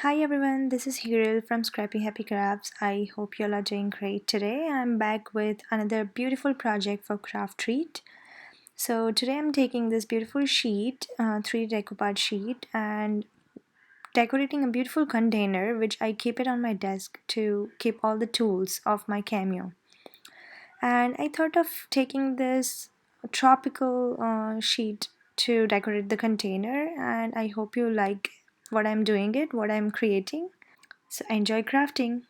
Hi everyone, this is Hiril from Scrappy Happy Crafts. I hope you all are doing great today. I'm back with another beautiful project for Craftreat. So today I'm taking this beautiful sheet, 3 decoupage sheet, and decorating a beautiful container which I keep it on my desk to keep all the tools of my cameo. And I thought of taking this tropical sheet to decorate the container, and I hope you like what I'm creating. So enjoy crafting.